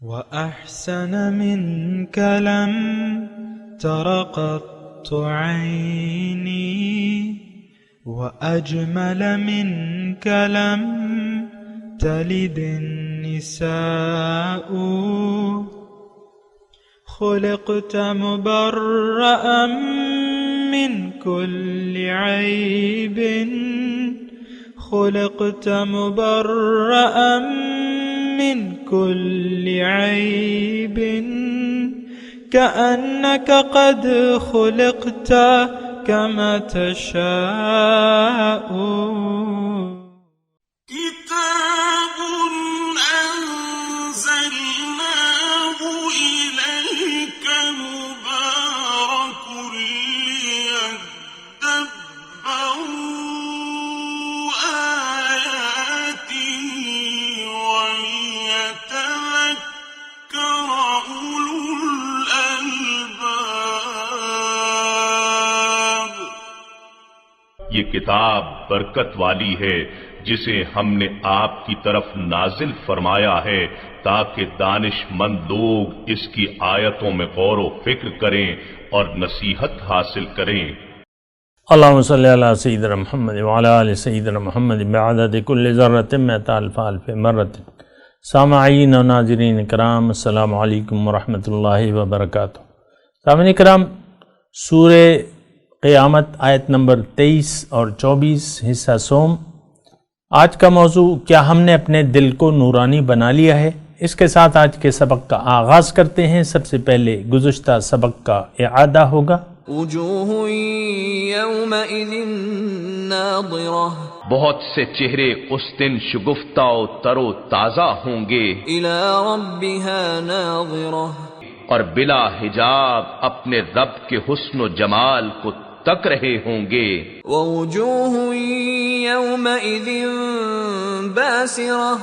وأحسن منك لم تر قط عيني وأجمل منك لم تلد النساء خلقت مبرأ من كل عيب خلقت مبرأ من كل عيب كأنك قد خلقت كما تشاء كتاب أنزلناه إليك مبارك ليدبروا آياته وليتذكر أولو الألباب۔ یہ کتاب برکت والی ہے جسے ہم نے آپ کی طرف نازل فرمایا ہے تاکہ دانش مند لوگ اس کی آیتوں میں غور و فکر کریں اور نصیحت حاصل کریں۔ اللہم صلی علی سیدنا محمد وعلی آل سیدنا محمد بعدد کل ذرۃ مئۃ الف الف مرۃ۔ سامعین و ناظرین کرام، السلام علیکم ورحمۃ اللہ وبرکاتہ۔ سامعین کرام، سورہ قیامت آیت نمبر 23 اور 24 حصہ سوم۔ آج کا موضوع، کیا ہم نے اپنے دل کو نورانی بنا لیا ہے؟ اس کے ساتھ آج کے سبق کا آغاز کرتے ہیں۔ سب سے پہلے گزشتہ سبق کا اعادہ ہوگا۔ وجوہ یومئذ ناظرہ، بہت سے چہرے اس دن شگفتہ و تر و تازہ ہوں گے، الی ربها ناظرہ، اور بلا حجاب اپنے رب کے حسن و جمال کو تک رہے ہوں گے۔ ووجوہ یومئذ باسرہ،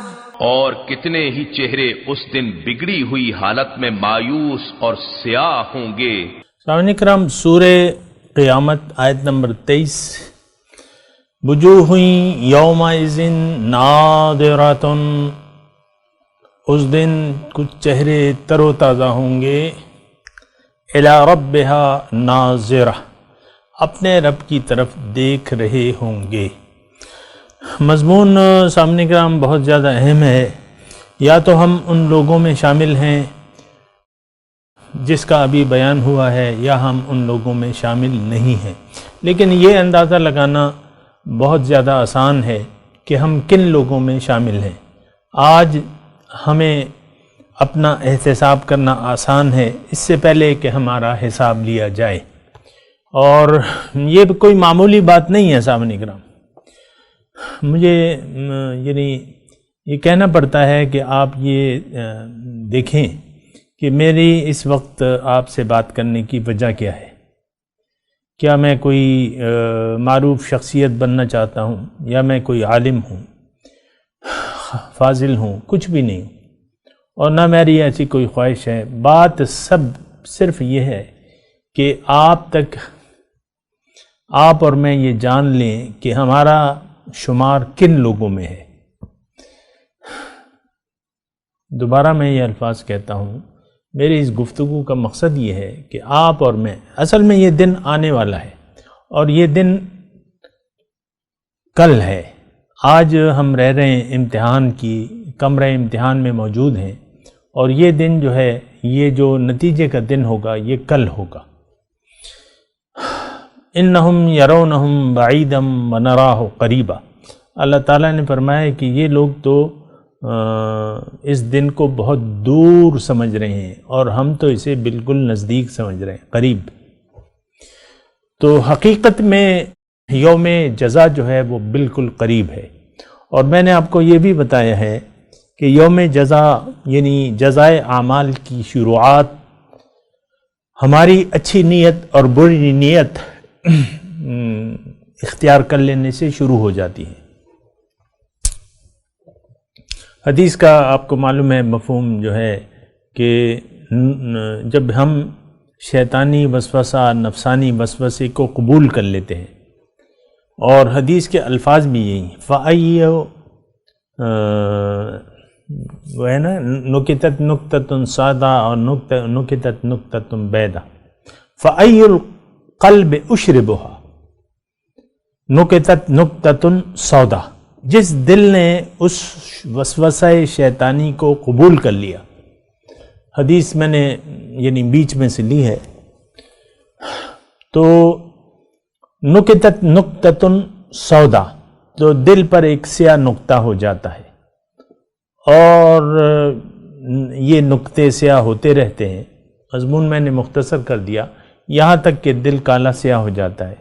اور کتنے ہی چہرے اس دن بگڑی ہوئی حالت میں مایوس اور سیاہ ہوں گے۔ سامعین کرام، سورہ قیامت آیت نمبر 23، وجوہ یومئذ ناظرۃ، اس دن کچھ چہرے تر و تازہ ہوں گے، الی ربها ناظرہ، اپنے رب کی طرف دیکھ رہے ہوں گے۔ مضمون سامنے کرام بہت زیادہ اہم ہے۔ یا تو ہم ان لوگوں میں شامل ہیں جس کا ابھی بیان ہوا ہے، یا ہم ان لوگوں میں شامل نہیں ہیں، لیکن یہ اندازہ لگانا بہت زیادہ آسان ہے کہ ہم کن لوگوں میں شامل ہیں۔ آج ہمیں اپنا احتساب کرنا آسان ہے، اس سے پہلے کہ ہمارا حساب لیا جائے، اور یہ کوئی معمولی بات نہیں ہے۔ سامنے کرام، مجھے یہ کہنا پڑتا ہے کہ آپ یہ دیکھیں کہ میری اس وقت آپ سے بات کرنے کی وجہ کیا ہے۔ کیا میں کوئی معروف شخصیت بننا چاہتا ہوں، یا میں کوئی عالم ہوں، فاضل ہوں؟ کچھ بھی نہیں، اور نہ میری ایسی کوئی خواہش ہے۔ بات سب صرف یہ ہے کہ آپ اور میں یہ جان لیں کہ ہمارا شمار کن لوگوں میں ہے۔ دوبارہ میں یہ الفاظ کہتا ہوں، میری اس گفتگو کا مقصد یہ ہے کہ آپ اور میں، اصل میں یہ دن آنے والا ہے، اور یہ دن کل ہے۔ آج ہم رہ رہے ہیں امتحان کی کمرہ امتحان میں موجود ہیں، اور یہ دن جو ہے، یہ جو نتیجے کا دن ہوگا، یہ کل ہوگا۔ انہم یرونہم بعیدا ونراہ قریبا، اللہ تعالیٰ نے فرمایا کہ یہ لوگ تو اس دن کو بہت دور سمجھ رہے ہیں، اور ہم تو اسے بالکل نزدیک سمجھ رہے ہیں، قریب۔ تو حقیقت میں یوم جزا جو ہے وہ بالکل قریب ہے، اور میں نے آپ کو یہ بھی بتایا ہے کہ یوم جزا یعنی جزائے اعمال کی شروعات ہماری اچھی نیت اور بری نیت اختیار کر لینے سے شروع ہو جاتی ہے۔ حدیث کا آپ کو معلوم ہے مفہوم جو ہے کہ جب ہم شیطانی وسوسہ، نفسانی وسوسے کو قبول کر لیتے ہیں، اور حدیث کے الفاظ بھی یہی فَأَيُّ وہ ہے نا نکتت نکتۃ سودا اور نکتت نکتۃ بیضاء فأی القلب اشربها نکتت نکتۃ سودا، جس دل نے اس وسوسہ شیطانی کو قبول کر لیا. حدیث میں نے یعنی بیچ میں سے لی ہے. تو نکتت نکتۃ سودا، تو دل پر ایک سیاہ نقطہ ہو جاتا ہے، اور یہ نقطے سیاہ ہوتے رہتے ہیں. مضمون میں نے مختصر کر دیا، یہاں تک کہ دل کالا سیاہ ہو جاتا ہے.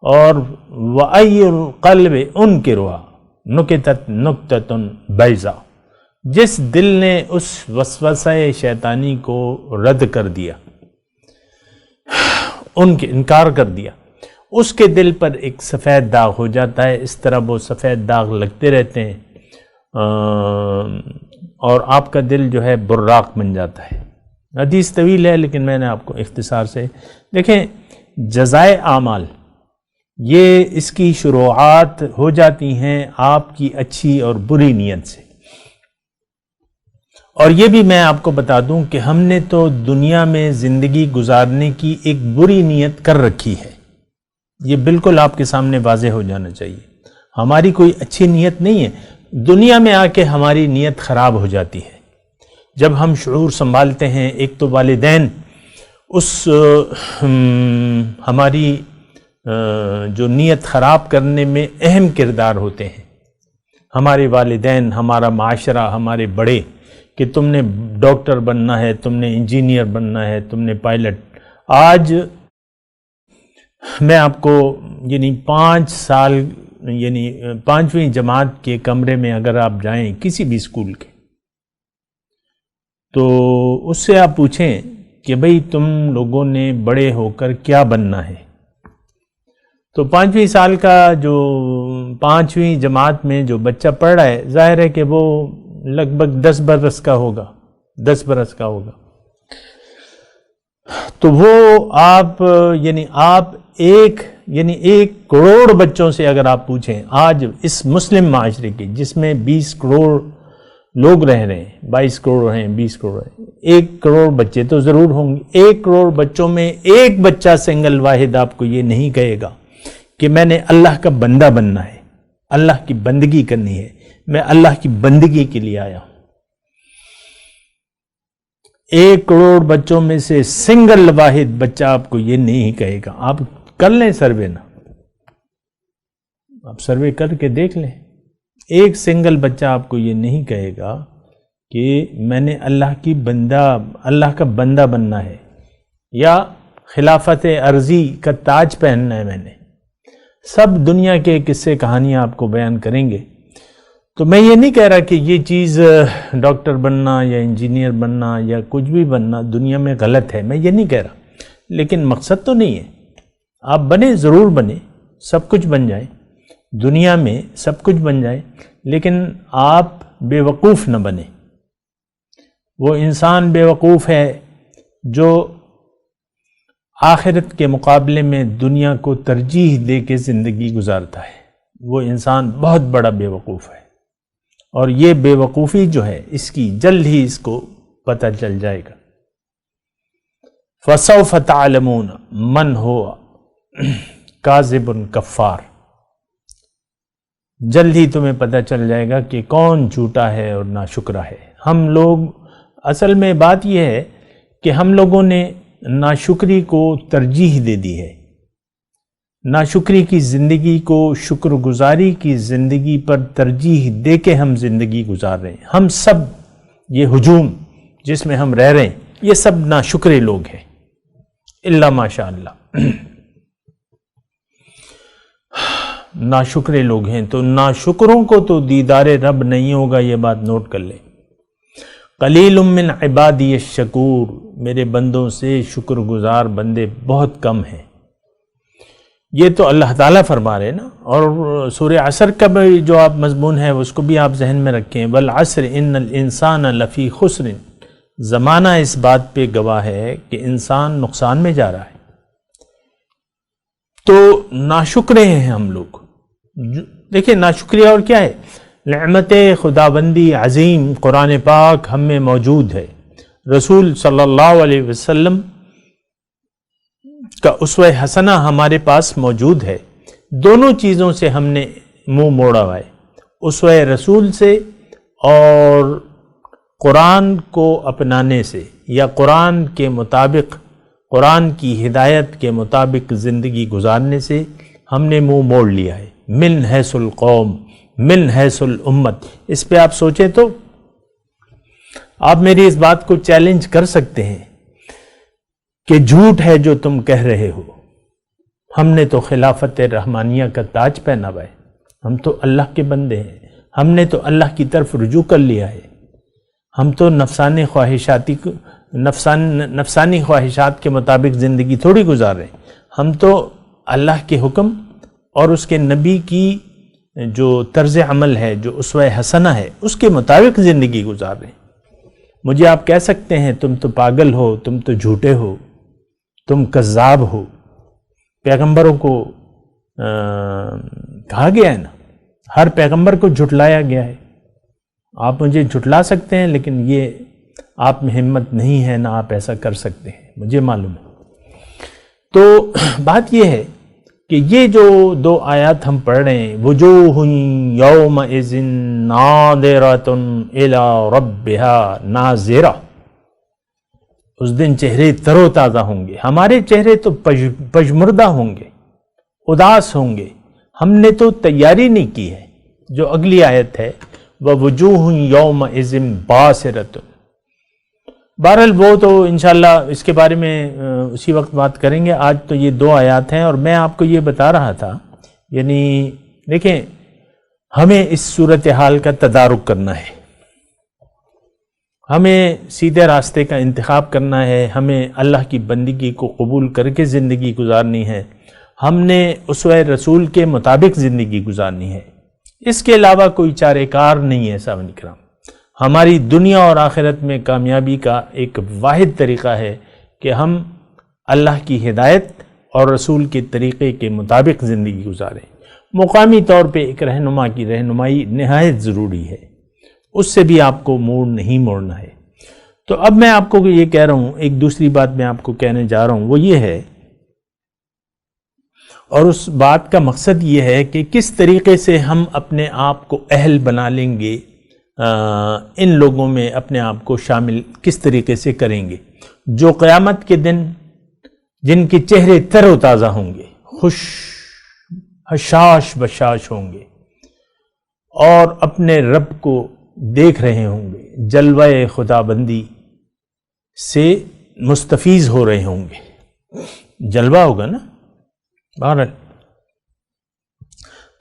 اور وَأَيُّ الْقَلْبِ أُنْكِرُهَا نُكِتَتْ نُكْتَةٌ بَيْضَاء، جس دل نے اس وسوسہ شیطانی کو رد کر دیا، ان کے انکار کر دیا، اس کے دل پر ایک سفید داغ ہو جاتا ہے. اس طرح وہ سفید داغ لگتے رہتے ہیں اور آپ کا دل جو ہے براق بن جاتا ہے. حدیث طویل ہے لیکن میں نے آپ کو اختصار سے دیکھیں. جزائے اعمال یہ اس کی شروعات ہو جاتی ہیں آپ کی اچھی اور بری نیت سے. اور یہ بھی میں آپ کو بتا دوں کہ ہم نے تو دنیا میں زندگی گزارنے کی ایک بری نیت کر رکھی ہے. یہ بالکل آپ کے سامنے واضح ہو جانا چاہیے. ہماری کوئی اچھی نیت نہیں ہے، دنیا میں آ کے ہماری نیت خراب ہو جاتی ہے. جب ہم شعور سنبھالتے ہیں، ایک تو والدین اس ہماری جو نیت خراب کرنے میں اہم کردار ہوتے ہیں. ہمارے والدین، ہمارا معاشرہ، ہمارے بڑے، کہ تم نے ڈاکٹر بننا ہے، تم نے انجینئر بننا ہے، تم نے پائلٹ. آج میں آپ کو یعنی 5 سال یعنی 5ویں جماعت کے کمرے میں اگر آپ جائیں کسی بھی اسکول کے، تو اس سے آپ پوچھیں کہ بھئی تم لوگوں نے بڑے ہو کر کیا بننا ہے، تو 5ویں سال کا جو 5ویں جماعت میں جو بچہ پڑھ رہا ہے، ظاہر ہے کہ وہ لگ بھگ 10 برس کا ہوگا، 10 برس کا ہوگا. تو وہ آپ ایک کروڑ بچوں سے اگر آپ پوچھیں آج اس مسلم معاشرے کے، جس میں 20 کروڑ لوگ رہ رہے ہیں، 22 کروڑ ہیں، 20 کروڑ ہیں، 1 کروڑ بچے تو ضرور ہوں گے. 1 کروڑ بچوں میں ایک بچہ سنگل واحد آپ کو یہ نہیں کہے گا کہ میں نے اللہ کا بندہ بننا ہے، اللہ کی بندگی کرنی ہے، میں اللہ کی بندگی کے لیے آیا ہوں. 1 کروڑ بچوں میں سے سنگل واحد بچہ آپ کو یہ نہیں کہے گا. آپ کر لیں سروے نا، آپ سروے کر کے دیکھ لیں. ایک سنگل بچہ آپ کو یہ نہیں کہے گا کہ میں نے اللہ کا بندہ بننا ہے یا خلافت عرضی کا تاج پہننا ہے. میں نے سب دنیا کے قصے کہانیاں آپ کو بیان کریں گے. تو میں یہ نہیں کہہ رہا کہ یہ چیز ڈاکٹر بننا یا انجینئر بننا یا کچھ بھی بننا دنیا میں غلط ہے، میں یہ نہیں کہہ رہا، لیکن مقصد تو نہیں ہے. آپ بنیں، ضرور بنیں، سب کچھ بن جائیں، دنیا میں سب کچھ بن جائے، لیکن آپ بے وقوف نہ بنیں. وہ انسان بے وقوف ہے جو آخرت کے مقابلے میں دنیا کو ترجیح دے کے زندگی گزارتا ہے. وہ انسان بہت بڑا بے وقوف ہے، اور یہ بے وقوفی جو ہے اس کی جلد ہی اس کو پتہ چل جائے گا. فَسَوْفَ تَعْلَمُونَ مَنْ هُوَ کاذب کفار. جلد ہی تمہیں پتہ چل جائے گا کہ کون جھوٹا ہے اور ناشکرا ہے. ہم لوگ اصل میں بات یہ ہے کہ ہم لوگوں نے ناشکری کو ترجیح دے دی ہے. ناشکری کی زندگی کو شکر گزاری کی زندگی پر ترجیح دے کے ہم زندگی گزار رہے ہیں. ہم سب یہ ہجوم جس میں ہم رہ رہے ہیں یہ سب ناشکرے لوگ ہیں، الا ماشاء اللہ. ناشکرے لوگ ہیں. تو ناشکروں کو تو دیدار رب نہیں ہوگا، یہ بات نوٹ کر لیں. قلیل من عبادی الشکور، میرے بندوں سے شکر گزار بندے بہت کم ہیں. یہ تو اللہ تعالیٰ فرما رہے ہیں نا. اور سورہ عصر کا بھی جو آپ مضمون ہے اس کو بھی آپ ذہن میں رکھیں. والعصر ان الانسان لفی خسر، زمانہ اس بات پہ گواہ ہے کہ انسان نقصان میں جا رہا ہے. تو ناشکرے ہیں ہم لوگ. دیکھیں ناشکریہ اور کیا ہے، نعمت خداوندی عظیم قرآن پاک ہم میں موجود ہے، رسول صلی اللہ علیہ وسلم کا اسوہ حسنہ ہمارے پاس موجود ہے. دونوں چیزوں سے ہم نے منہ موڑا ہوا ہے، اسوہ رسول سے اور قرآن کو اپنانے سے، یا قرآن کے مطابق، قرآن کی ہدایت کے مطابق زندگی گزارنے سے ہم نے منہ موڑ لیا ہے. من حیث القوم من حیث الامت. اس پہ آپ سوچیں تو آپ میری اس بات کو چیلنج کر سکتے ہیں کہ جھوٹ ہے جو تم کہہ رہے ہو، ہم نے تو خلافت رحمانیہ کا تاج پہنا ہوا ہے، ہم تو اللہ کے بندے ہیں، ہم نے تو اللہ کی طرف رجوع کر لیا ہے، ہم تو نفسانی خواہشات کے مطابق زندگی تھوڑی گزار رہے ہیں، ہم تو اللہ کے حکم اور اس کے نبی کی جو طرز عمل ہے، جو اسوہ حسنہ ہے، اس کے مطابق زندگی گزار رہے ہیں. مجھے آپ کہہ سکتے ہیں تم تو پاگل ہو، تم تو جھوٹے ہو، تم کذاب ہو. پیغمبروں کو کہا گیا ہے نا، ہر پیغمبر کو جھٹلایا گیا ہے. آپ مجھے جھٹلا سکتے ہیں، لیکن یہ آپ میں ہمت نہیں ہے، نہ آپ ایسا کر سکتے ہیں، مجھے معلوم ہے. تو بات یہ ہے کہ یہ جو دو آیات ہم پڑھ رہے ہیں، وجوہ یومئذ ناظرۃ الی ربہا ناظرہ، اس دن چہرے تر و تازہ ہوں گے. ہمارے چہرے تو پژمردہ ہوں گے، اداس ہوں گے. ہم نے تو تیاری نہیں کی ہے. جو اگلی آیت ہے وَوُجُوهٌ يَوْمَئِذٍ بَاسِرَةٌ، بہرحال وہ تو انشاءاللہ اس کے بارے میں اسی وقت بات کریں گے. آج تو یہ دو آیات ہیں، اور میں آپ کو یہ بتا رہا تھا، یعنی دیکھیں ہمیں اس صورتحال کا تدارک کرنا ہے، ہمیں سیدھے راستے کا انتخاب کرنا ہے، ہمیں اللہ کی بندگی کو قبول کر کے زندگی گزارنی ہے، ہم نے اسوہ رسول کے مطابق زندگی گزارنی ہے. اس کے علاوہ کوئی چارہ کار نہیں ہے سامعین کرام. ہماری دنیا اور آخرت میں کامیابی کا ایک واحد طریقہ ہے کہ ہم اللہ کی ہدایت اور رسول کے طریقے کے مطابق زندگی گزاریں. مقامی طور پہ ایک رہنما کی رہنمائی نہایت ضروری ہے، اس سے بھی آپ کو موڑ نہیں موڑنا ہے. تو اب میں آپ کو یہ کہہ رہا ہوں، ایک دوسری بات میں آپ کو کہنے جا رہا ہوں، وہ یہ ہے، اور اس بات کا مقصد یہ ہے کہ کس طریقے سے ہم اپنے آپ کو اہل بنا لیں گے، ان لوگوں میں اپنے آپ کو شامل کس طریقے سے کریں گے جو قیامت کے دن جن کے چہرے تر و تازہ ہوں گے، خوش حشاش بشاش ہوں گے، اور اپنے رب کو دیکھ رہے ہوں گے، جلوہ خدا بندی سے مستفیض ہو رہے ہوں گے. جلوہ ہوگا نا بہرحال.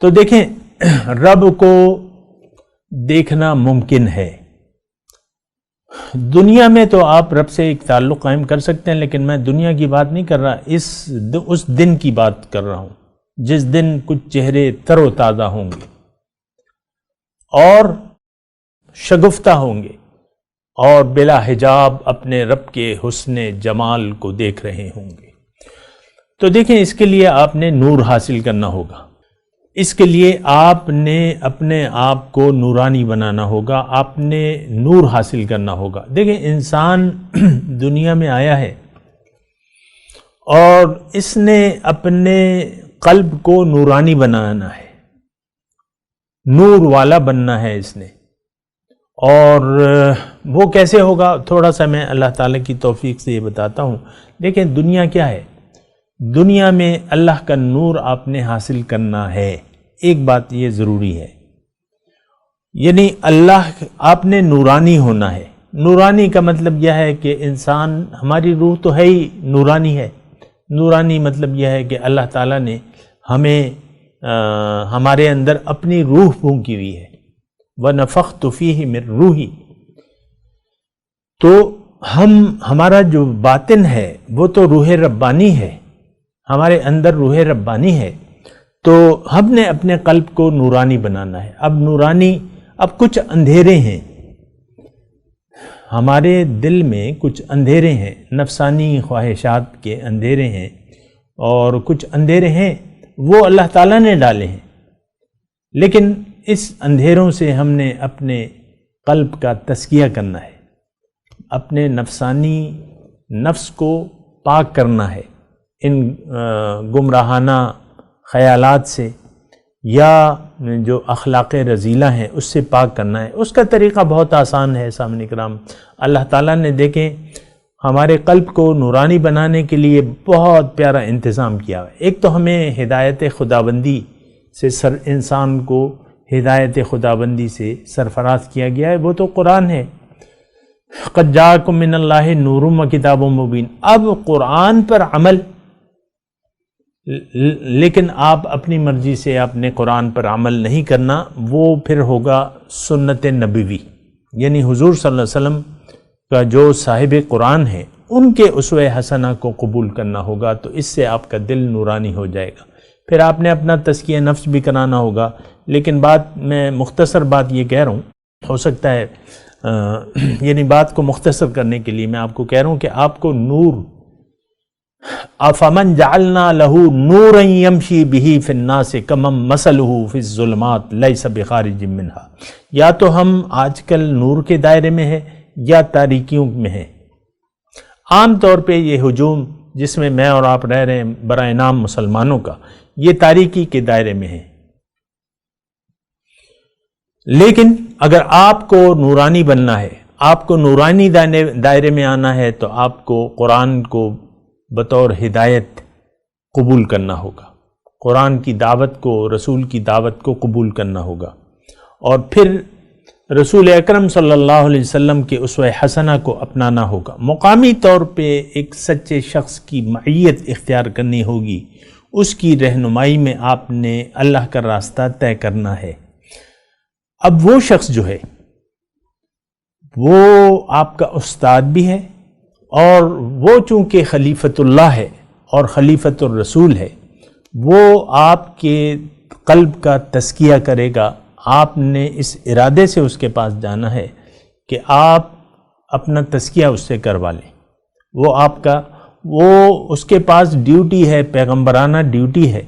تو دیکھیں رب کو دیکھنا ممکن ہے. دنیا میں تو آپ رب سے ایک تعلق قائم کر سکتے ہیں، لیکن میں دنیا کی بات نہیں کر رہا، اس دن کی بات کر رہا ہوں جس دن کچھ چہرے تر و تازہ ہوں گے اور شگفتہ ہوں گے اور بلا حجاب اپنے رب کے حسن جمال کو دیکھ رہے ہوں گے. تو دیکھیں اس کے لیے آپ نے نور حاصل کرنا ہوگا، اس کے لیے آپ نے اپنے آپ کو نورانی بنانا ہوگا، آپ نے نور حاصل کرنا ہوگا. دیکھیں انسان دنیا میں آیا ہے اور اس نے اپنے قلب کو نورانی بنانا ہے، نور والا بننا ہے اس نے. اور وہ کیسے ہوگا، تھوڑا سا میں اللہ تعالیٰ کی توفیق سے یہ بتاتا ہوں. دیکھیں دنیا کیا ہے، دنیا میں اللہ کا نور آپ نے حاصل کرنا ہے. ایک بات یہ ضروری ہے، یعنی اللہ آپ نے نورانی ہونا ہے. نورانی کا مطلب یہ ہے کہ انسان، ہماری روح تو ہے ہی نورانی ہے. نورانی مطلب یہ ہے کہ اللہ تعالیٰ نے ہمیں ہمارے اندر اپنی روح پھونکی ہوئی ہے. وَنَفَخْتُ فِيهِ مِن رُوحِي. تو ہمارا جو باطن ہے وہ تو روح ربانی ہے، ہمارے اندر روح ربانی ہے. تو ہم نے اپنے قلب کو نورانی بنانا ہے. اب نورانی، اب کچھ اندھیرے ہیں ہمارے دل میں، کچھ اندھیرے ہیں، نفسانی خواہشات کے اندھیرے ہیں، اور کچھ اندھیرے ہیں وہ اللہ تعالیٰ نے ڈالے ہیں. لیکن اس اندھیروں سے ہم نے اپنے قلب کا تزکیہ کرنا ہے، اپنے نفسانی نفس کو پاک کرنا ہے ان گمراہانہ خیالات سے یا جو اخلاق رذیلہ ہیں اس سے پاک کرنا ہے۔ اس کا طریقہ بہت آسان ہے سامعین کرام۔ اللہ تعالیٰ نے دیکھیں ہمارے قلب کو نورانی بنانے کے لیے بہت پیارا انتظام کیا ہے۔ ایک تو ہمیں ہدایت خداوندی سے انسان کو ہدایت خداوندی سے سرفراز کیا گیا ہے، وہ تو قرآن ہے، قد جاءکم من اللہ نور و کتاب مبین۔ اب قرآن پر عمل، لیکن آپ اپنی مرضی سے اپنے قرآن پر عمل نہیں کرنا، وہ پھر ہوگا سنت نبوی، یعنی حضور صلی اللہ علیہ وسلم کا جو صاحب قرآن ہے ان کے اسوہ حسنہ کو قبول کرنا ہوگا، تو اس سے آپ کا دل نورانی ہو جائے گا۔ پھر آپ نے اپنا تزکیہ نفس بھی کرانا ہوگا۔ لیکن میں مختصر بات یہ کہہ رہا ہوں، ہو سکتا ہے یعنی بات کو مختصر کرنے کے لیے میں آپ کو کہہ رہا ہوں کہ آپ کو نور، افمن جعلنا لہ نورا یمشی بہ فی الناس کمن مثلہ فی الظلمات لیس بخارج منہا، یا تو ہم آج کل نور کے دائرے میں ہیں یا تاریکیوں میں ہیں۔ عام طور پہ یہ ہجوم جس میں میں اور آپ رہ رہے ہیں برائے نام مسلمانوں کا، یہ تاریکی کے دائرے میں ہے۔ لیکن اگر آپ کو نورانی بننا ہے، آپ کو نورانی دائرے میں آنا ہے، تو آپ کو قرآن کو بطور ہدایت قبول کرنا ہوگا، قرآن کی دعوت کو، رسول کی دعوت کو قبول کرنا ہوگا، اور پھر رسول اکرم صلی اللہ علیہ وسلم کے اسوہ حسنہ کو اپنانا ہوگا۔ مقامی طور پہ ایک سچے شخص کی معیت اختیار کرنی ہوگی، اس کی رہنمائی میں آپ نے اللہ کا راستہ طے کرنا ہے۔ اب وہ شخص جو ہے وہ آپ کا استاد بھی ہے، اور وہ چونکہ خلیفۃ اللہ ہے اور خلیفۃ الرسول ہے، وہ آپ کے قلب کا تزکیہ کرے گا۔ آپ نے اس ارادے سے اس کے پاس جانا ہے کہ آپ اپنا تزکیہ اس سے کروا لیں۔ وہ اس کے پاس ڈیوٹی ہے، پیغمبرانہ ڈیوٹی ہے۔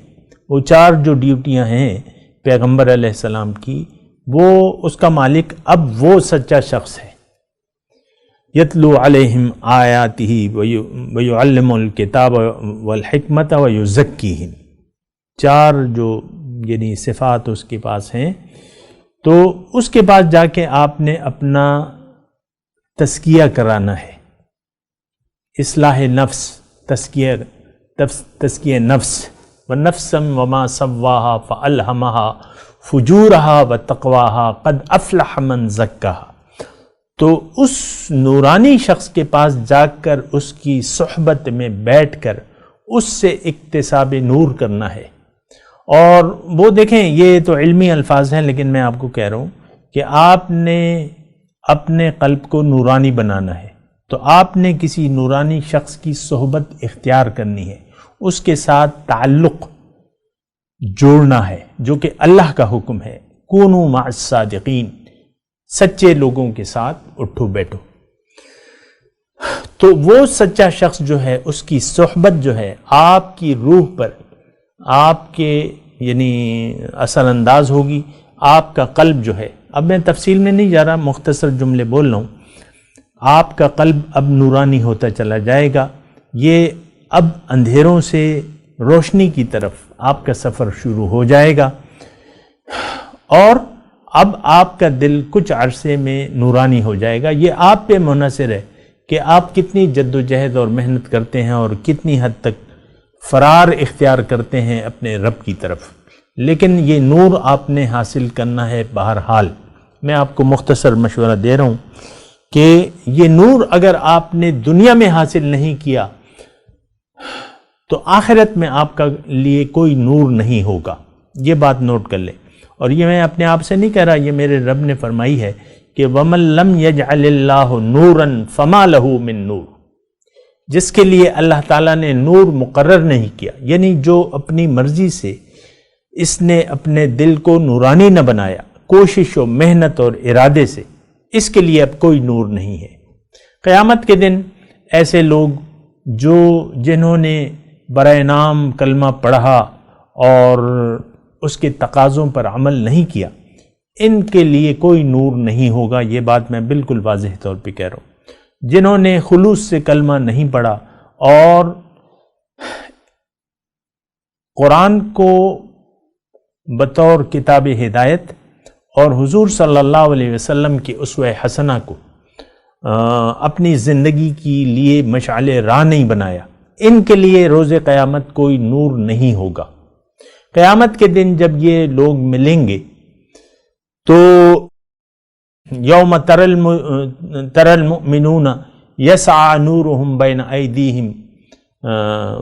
وہ 4 جو ڈیوٹیاں ہیں پیغمبر علیہ السلام کی، وہ اس کا مالک اب وہ سچا شخص ہے۔ یتلو علیہم آیاتہ ویعلم الکتاب والحکمت ویزکیہم، 4 جو یعنی صفات اس کے پاس ہیں، تو اس کے پاس جا کے آپ نے اپنا تزکیہ کرانا ہے، اصلاح نفس، تزکیہ نفس، وَنَفْسًا وَمَا سَوَّاهَا فَأَلْهَمَهَا فُجُورَهَا وَتَقْوَاهَا قَدْ أَفْلَحَ مَنْ زَكَّاهَا۔ تو اس نورانی شخص کے پاس جا کر اس کی صحبت میں بیٹھ کر اس سے اکتساب نور کرنا ہے۔ اور وہ دیکھیں یہ تو علمی الفاظ ہیں، لیکن میں آپ کو کہہ رہا ہوں کہ آپ نے اپنے قلب کو نورانی بنانا ہے، تو آپ نے کسی نورانی شخص کی صحبت اختیار کرنی ہے، اس کے ساتھ تعلق جوڑنا ہے، جو کہ اللہ کا حکم ہے، کونوا مع الصادقین، سچے لوگوں کے ساتھ اٹھو بیٹھو۔ تو وہ سچا شخص جو ہے اس کی صحبت جو ہے آپ کی روح پر، آپ کے یعنی اثر انداز ہوگی، آپ کا قلب جو ہے، اب میں تفصیل میں نہیں جا رہا، مختصر جملے بول رہا ہوں، آپ کا قلب اب نورانی ہوتا چلا جائے گا۔ یہ اب اندھیروں سے روشنی کی طرف آپ کا سفر شروع ہو جائے گا، اور اب آپ کا دل کچھ عرصے میں نورانی ہو جائے گا۔ یہ آپ پہ منحصر ہے کہ آپ کتنی جد و جہد اور محنت کرتے ہیں اور کتنی حد تک فرار اختیار کرتے ہیں اپنے رب کی طرف، لیکن یہ نور آپ نے حاصل کرنا ہے بہرحال۔ میں آپ کو مختصر مشورہ دے رہا ہوں کہ یہ نور اگر آپ نے دنیا میں حاصل نہیں کیا تو آخرت میں آپ کا لیے کوئی نور نہیں ہوگا، یہ بات نوٹ کر لیں۔ اور یہ میں اپنے آپ سے نہیں کہہ رہا، یہ میرے رب نے فرمائی ہے کہ وَمَن لَّمْ يَجْعَلِ اللَّهُ نُورًا فَمَا لَهُ مِن نُور، جس کے لیے اللہ تعالیٰ نے نور مقرر نہیں کیا، یعنی جو اپنی مرضی سے اس نے اپنے دل کو نورانی نہ بنایا، کوشش و محنت اور ارادے سے، اس کے لیے اب کوئی نور نہیں ہے۔ قیامت کے دن ایسے لوگ جنہوں نے برائے نام کلمہ پڑھا اور اس کے تقاضوں پر عمل نہیں کیا، ان کے لیے کوئی نور نہیں ہوگا. یہ بات میں بالکل واضح طور پہ کہہ رہا ہوں. جنہوں نے خلوص سے کلمہ نہیں پڑھا اور قرآن کو بطور کتاب ہدایت اور حضور صلی اللہ علیہ وسلم کی اسوہ حسنہ کو اپنی زندگی کے لیے مشعل راہ نہیں بنایا، ان کے لیے روز قیامت کوئی نور نہیں ہوگا. قیامت کے دن جب یہ لوگ ملیں گے تو یوم تر المؤمنون یسعى نورهم بین ایدیہم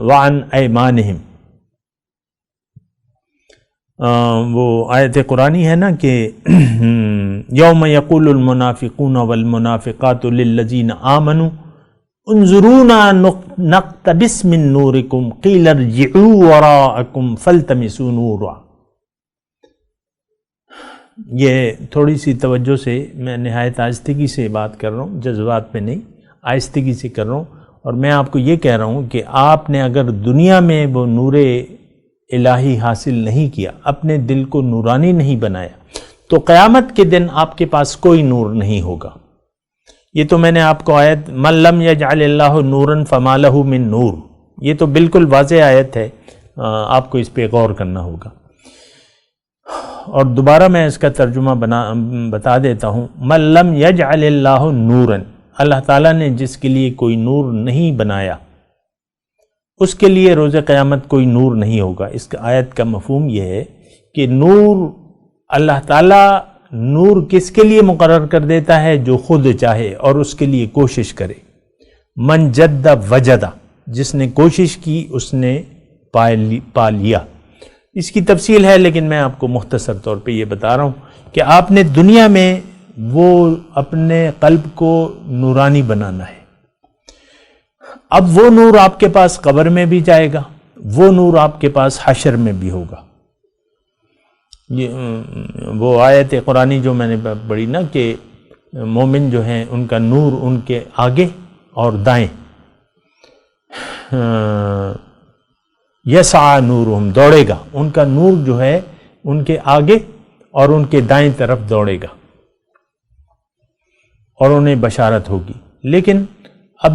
وعن ایمانہم، وہ آیت قرآنی ہے نا کہ یوم یقول المنافقون والمنافقات للذین آمنوا انظرونا نقتبس من نورکم قیل ارجعوا وراءکم فالتمسوا نورا. یہ تھوڑی سی توجہ سے میں نہایت آہستگی سے بات کر رہا ہوں، جذبات میں نہیں، آہستگی سے کر رہا ہوں. اور میں آپ کو یہ کہہ رہا ہوں کہ آپ نے اگر دنیا میں وہ نور الہی حاصل نہیں کیا، اپنے دل کو نورانی نہیں بنایا، تو قیامت کے دن آپ کے پاس کوئی نور نہیں ہوگا. یہ تو میں نے آپ کو آیت من لم یجعل اللہ نورا فما لہ من نور، یہ تو بالکل واضح آیت ہے، آپ کو اس پہ غور کرنا ہوگا. اور دوبارہ میں اس کا ترجمہ بتا دیتا ہوں. من لم یجعل اللہ نورا، اللہ تعالیٰ نے جس کے لیے کوئی نور نہیں بنایا اس کے لیے روز قیامت کوئی نور نہیں ہوگا. اس آیت کا مفہوم یہ ہے کہ نور، اللہ تعالیٰ نور کس کے لیے مقرر کر دیتا ہے؟ جو خود چاہے اور اس کے لیے کوشش کرے. من جد وجد، جس نے کوشش کی اس نے پا لیا. اس کی تفصیل ہے لیکن میں آپ کو مختصر طور پہ یہ بتا رہا ہوں کہ آپ نے دنیا میں وہ اپنے قلب کو نورانی بنانا ہے. اب وہ نور آپ کے پاس قبر میں بھی جائے گا، وہ نور آپ کے پاس حشر میں بھی ہوگا. یہ وہ آیت قرآنی جو میں نے پڑھی نا کہ مومن جو ہیں ان کا نور ان کے آگے اور دائیں، یسعى نورہم، دوڑے گا، ان کا نور جو ہے ان کے آگے اور ان کے دائیں طرف دوڑے گا اور انہیں بشارت ہوگی. لیکن اب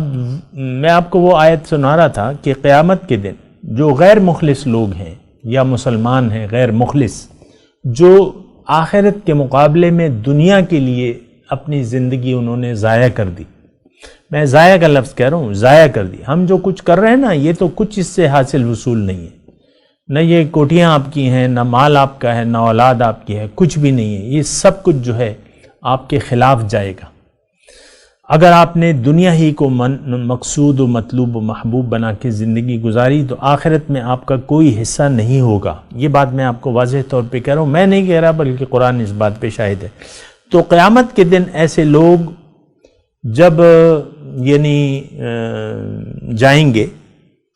میں آپ کو وہ آیت سنا رہا تھا کہ قیامت کے دن جو غیر مخلص لوگ ہیں یا مسلمان ہیں غیر مخلص، جو آخرت کے مقابلے میں دنیا کے لیے اپنی زندگی انہوں نے ضائع کر دی. میں ضائع کا لفظ کہہ رہا ہوں، ضائع کر دی. ہم جو کچھ کر رہے ہیں نا، یہ تو کچھ اس سے حاصل وصول نہیں ہے. نہ یہ کوٹیاں آپ کی ہیں، نہ مال آپ کا ہے، نہ اولاد آپ کی ہے، کچھ بھی نہیں ہے. یہ سب کچھ جو ہے آپ کے خلاف جائے گا. اگر آپ نے دنیا ہی کو مقصود و مطلوب و محبوب بنا کے زندگی گزاری تو آخرت میں آپ کا کوئی حصہ نہیں ہوگا. یہ بات میں آپ کو واضح طور پہ کہہ رہا ہوں، میں نہیں کہہ رہا بلکہ قرآن اس بات پہ شاہد ہے. تو قیامت کے دن ایسے لوگ جب یعنی جائیں گے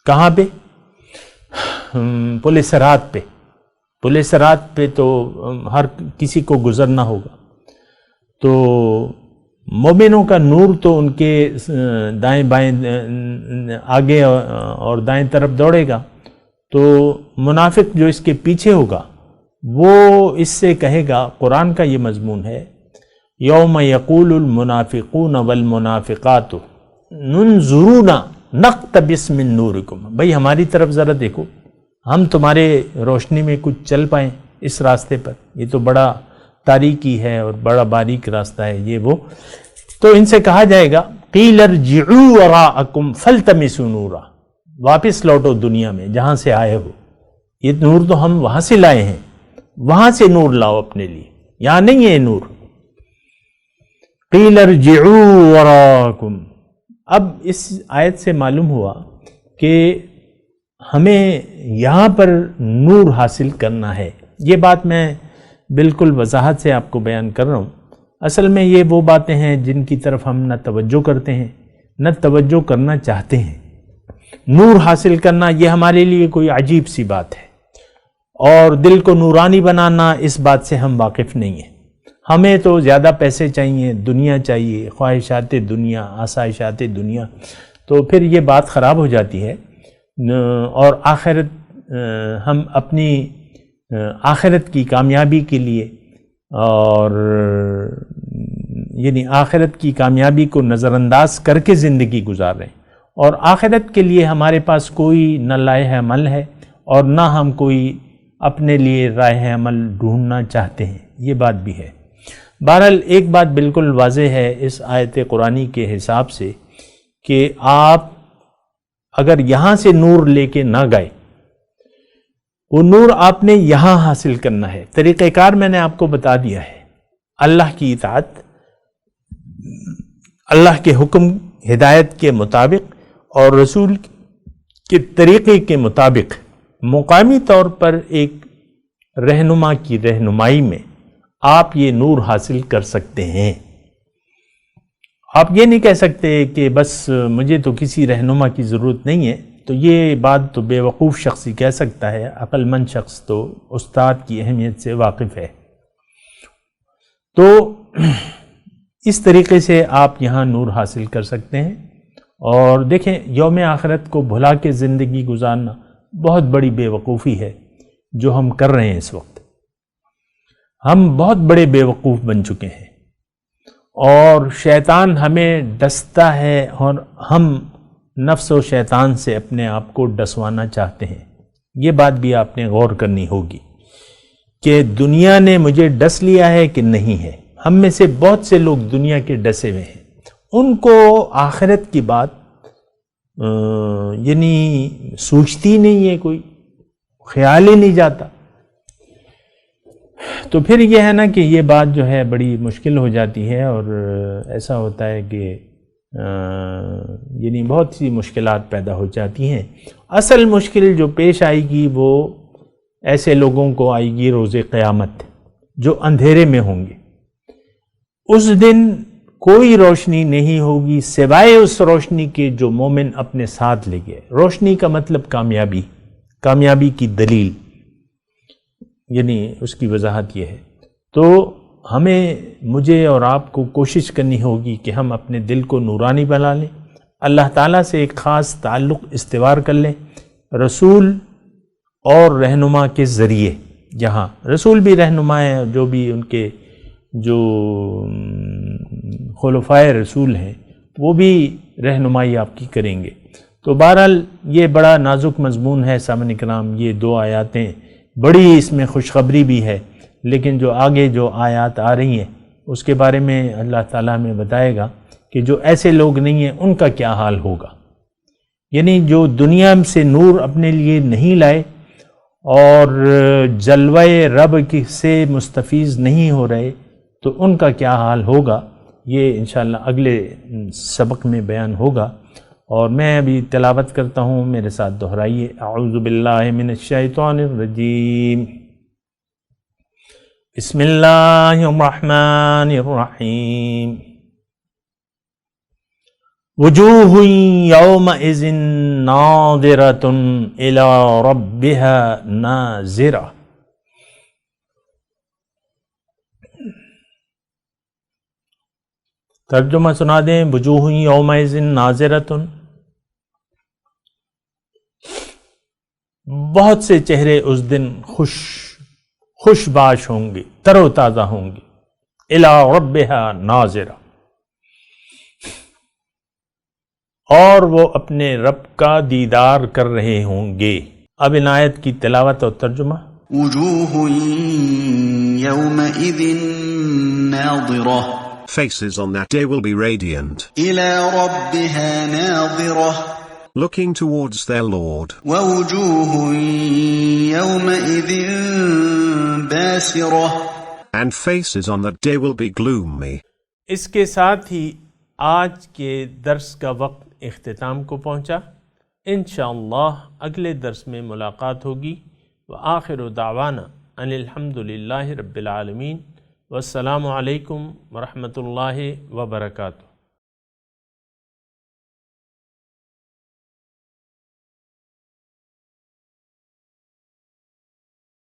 کہاں پہ؟ پل صراط پہ. پل صراط پہ تو ہر کسی کو گزرنا ہوگا. تو مومنوں کا نور تو ان کے دائیں بائیں آگے اور دائیں طرف دوڑے گا. تو منافق جو اس کے پیچھے ہوگا وہ اس سے کہے گا، قرآن کا یہ مضمون ہے، یوم یقول المنافقون والمنافقات ننظرونا نقتبس من نورکم. بھئی ہماری طرف ذرا دیکھو، ہم تمہارے روشنی میں کچھ چل پائیں اس راستے پر. یہ تو بڑا تاریکی ہے اور بڑا باریک راستہ ہے یہ وہ. تو ان سے کہا جائے گا قیل ارجعوا وراءکم فالتمسوا نورا، واپس لوٹو دنیا میں جہاں سے آئے ہو. یہ نور تو ہم وہاں سے لائے ہیں، وہاں سے نور لاؤ اپنے لیے، یہاں نہیں ہے نور. قیل ارجعوا وراءکم. اب اس آیت سے معلوم ہوا کہ ہمیں یہاں پر نور حاصل کرنا ہے. یہ بات میں بالکل وضاحت سے آپ کو بیان کر رہا ہوں. اصل میں یہ وہ باتیں ہیں جن کی طرف ہم نہ توجہ کرتے ہیں نہ توجہ کرنا چاہتے ہیں. نور حاصل کرنا یہ ہمارے لیے کوئی عجیب سی بات ہے، اور دل کو نورانی بنانا اس بات سے ہم واقف نہیں ہیں. ہمیں تو زیادہ پیسے چاہیے، دنیا چاہیے، خواہشات دنیا، آسائشات دنیا. تو پھر یہ بات خراب ہو جاتی ہے اور آخرت ہم اپنی آخرت کی کامیابی کے لیے اور یعنی آخرت کی کامیابی کو نظر انداز کر کے زندگی گزار رہے ہیں، اور آخرت کے لیے ہمارے پاس کوئی نہ لائحہ عمل ہے اور نہ ہم کوئی اپنے لیے راہ عمل ڈھونڈنا چاہتے ہیں، یہ بات بھی ہے۔ بہرحال ایک بات بالکل واضح ہے اس آیت قرآنی کے حساب سے کہ آپ اگر یہاں سے نور لے کے نہ گئے، وہ نور آپ نے یہاں حاصل کرنا ہے۔ طریقہ کار میں نے آپ کو بتا دیا ہے، اللہ کی اطاعت، اللہ کے حکم ہدایت کے مطابق اور رسول کے طریقے کے مطابق مقامی طور پر ایک رہنما کی رہنمائی میں آپ یہ نور حاصل کر سکتے ہیں۔ آپ یہ نہیں کہہ سکتے کہ بس مجھے تو کسی رہنما کی ضرورت نہیں ہے، تو یہ بات تو بے وقوف شخص ہی کہہ سکتا ہے، عقل مند شخص تو استاد کی اہمیت سے واقف ہے۔ تو اس طریقے سے آپ یہاں نور حاصل کر سکتے ہیں۔ اور دیکھیں، یوم آخرت کو بھلا کے زندگی گزارنا بہت بڑی بے وقوفی ہے جو ہم کر رہے ہیں اس وقت۔ ہم بہت بڑے بے وقوف بن چکے ہیں، اور شیطان ہمیں ڈستا ہے اور ہم نفس و شیطان سے اپنے آپ کو ڈسوانا چاہتے ہیں۔ یہ بات بھی آپ نے غور کرنی ہوگی کہ دنیا نے مجھے ڈس لیا ہے کہ نہیں ہے۔ ہم میں سے بہت سے لوگ دنیا کے ڈسے ہوئے ہیں، ان کو آخرت کی بات یعنی سوچتی نہیں ہے، کوئی خیال ہی نہیں جاتا۔ تو پھر یہ ہے نا کہ یہ بات جو ہے بڑی مشکل ہو جاتی ہے، اور ایسا ہوتا ہے کہ یعنی بہت سی مشکلات پیدا ہو جاتی ہیں۔ اصل مشکل جو پیش آئے گی وہ ایسے لوگوں کو آئے گی روز قیامت جو اندھیرے میں ہوں گے۔ اس دن کوئی روشنی نہیں ہوگی سوائے اس روشنی کے جو مومن اپنے ساتھ لے گئے۔ روشنی کا مطلب کامیابی، کامیابی کی دلیل، یعنی اس کی وضاحت یہ ہے۔ تو ہمیں، مجھے اور آپ کو کوشش کرنی ہوگی کہ ہم اپنے دل کو نورانی بنا لیں، اللہ تعالیٰ سے ایک خاص تعلق استوار کر لیں، رسول اور رہنما کے ذریعے۔ جہاں رسول بھی رہنما ہیں، جو بھی ان کے جو خلفائے رسول ہیں وہ بھی رہنمائی آپ کی کریں گے۔ تو بہرحال یہ بڑا نازک مضمون ہے سامعین کرام، یہ دو آیاتیں بڑی اس میں خوشخبری بھی ہے، لیکن جو آگے جو آیات آ رہی ہیں اس کے بارے میں اللہ تعالیٰ ہمیں بتائے گا کہ جو ایسے لوگ نہیں ہیں ان کا کیا حال ہوگا۔ یعنی جو دنیا سے نور اپنے لیے نہیں لائے اور جلوہ رب سے مستفیض نہیں ہو رہے، تو ان کا کیا حال ہوگا، یہ انشاءاللہ اگلے سبق میں بیان ہوگا۔ اور میں ابھی تلاوت کرتا ہوں، میرے ساتھ دہرائیے۔ اعوذ باللہ من الشیطان الرجیم، بسم اللہ الرحمن الرحیم۔ وجوہ یومئذ ناظرۃ الی ربها ناظرہ۔ ترجمہ سنا دیں، وجوہ یومئذ ناظرۃ، بہت سے چہرے اس دن خوش باش ہوں گے، تر و تازہ ہوں گے، الی ربها ناظرہ، اور وہ اپنے رب کا دیدار کر رہے ہوں گے۔ اب ان آیت کی تلاوت اور ترجمہ۔ وجوہ یومئذ ناظرہ، Faces on that day will be radiant, إلى ربها ناظرة، looking towards their Lord. ووجوه يومئذ باسرة، And faces on that day will be gloomy. اس کے ساتھ ہی آج کے درس کا وقت اختتام کو پہنچا۔ انشاءاللہ اگلے درس میں ملاقات ہوگی۔ وآخر دعوانا ان الحمدللہ رب العالمین، والسلام علیکم ورحمۃ اللہ وبرکاتہ۔